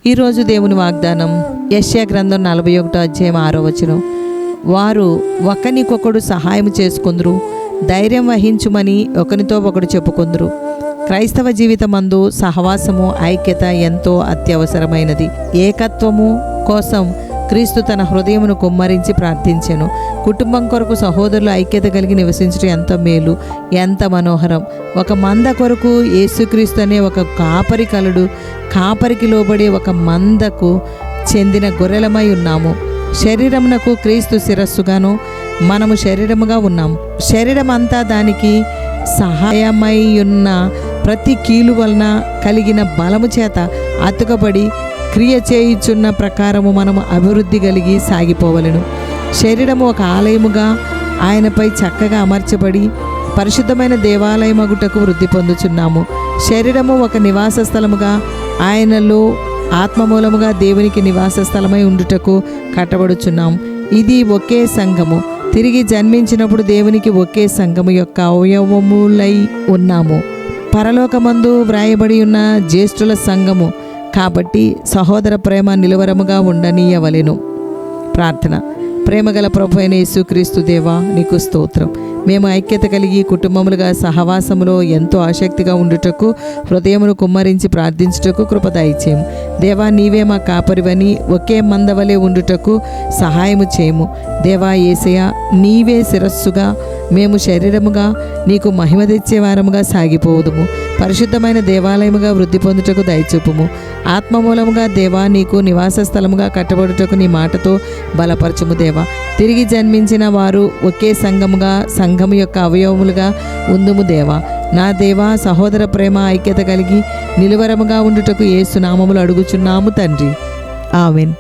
ఈరోజు దేవుని వాగ్దానం యెషయా గ్రంథం 41వ అధ్యాయం 6వ వచనం. వారు ఒకనికొకడు సహాయం చేసుకుందరు, ధైర్యం వహించుమని ఒకరితో ఒకడు చెప్పుకుందరు. క్రైస్తవ జీవితమందు సహవాసము, ఐక్యత ఎంతో అత్యవసరమైనది. ఏకత్వము కోసం క్రీస్తు తన హృదయమును కుమ్మరించి ప్రార్థించెను. కుటుంబం కొరకు సహోదరులు ఐక్యత కలిగి నివసించడం ఎంత మేలు, ఎంత మనోహరం. ఒక మంద కొరకు యేసుక్రీస్తు అనే ఒక కాపరి కలడు. కాపరికి లోబడి ఒక మందకు చెందిన గొర్రెలమై ఉన్నాము. శరీరమునకు క్రీస్తు శిరస్సుగాను మనము శరీరముగా ఉన్నాము. శరీరం అంతా దానికి సహాయమై ఉన్న ప్రతి కీలు వలన కలిగిన బలము చేత అతుకబడి క్రియ చేయుచున్న ప్రకారము మనము అభివృద్ధి కలిగి సాగిపోవలను. శరీరము ఒక ఆలయముగా ఆయనపై చక్కగా అమర్చబడి పరిశుద్ధమైన దేవాలయమగుటకు వృద్ధి పొందుచున్నాము. శరీరము ఒక నివాస స్థలముగా ఆయనలో ఆత్మమూలముగా దేవునికి నివాస స్థలమై ఉండుటకు కట్టబడుచున్నాము. ఇది ఒకే సంఘము. తిరిగి జన్మించినప్పుడు దేవునికి ఒకే సంఘము యొక్క అవయవములై ఉన్నాము. పరలోకమందు వ్రాయబడి ఉన్న జ్యేష్ఠుల సంఘము కాబట్టి సహోదర ప్రేమ నిలువరముగా ఉండనీయవలెను. ప్రార్థన. ప్రేమగల ప్రభు అయిన యేసుక్రీస్తు దేవా, నీకు స్తోత్రం. మేము ఐక్యత కలిగి కుటుంబములుగా సహవాసములో ఎంతో ఆసక్తిగా ఉండుటకు, హృదయమును కుమ్మరించి ప్రార్థించుటకు కృప దయచేయము. దేవా, నీవే మా కాపరివని ఒకే మందవలే ఉండుటకు సహాయము చేయము. దేవా యేసయ్య, నీవే శిరస్సుగా మేము శరీరముగా నీకు మహిమ తెచ్చేవారముగా సాగిపోదుము. పరిశుద్ధమైన దేవాలయముగా వృద్ధి పొందుటకు దయచూపుము. ఆత్మమూలముగా దేవా నీకు నివాస స్థలముగా కట్టబడుటకు నీ మాటతో బలపరచుము. దేవా, తిరిగి జన్మించిన వారు ఒకే సంఘము యొక్క అవయవములుగా ఉందుము. దేవా, నా దేవా, సహోదర ప్రేమ ఐక్యత కలిగి నిలువరముగా ఉండుటకు యేసు నామములో అడుగుచున్నాము తండ్రి. ఆమేన్.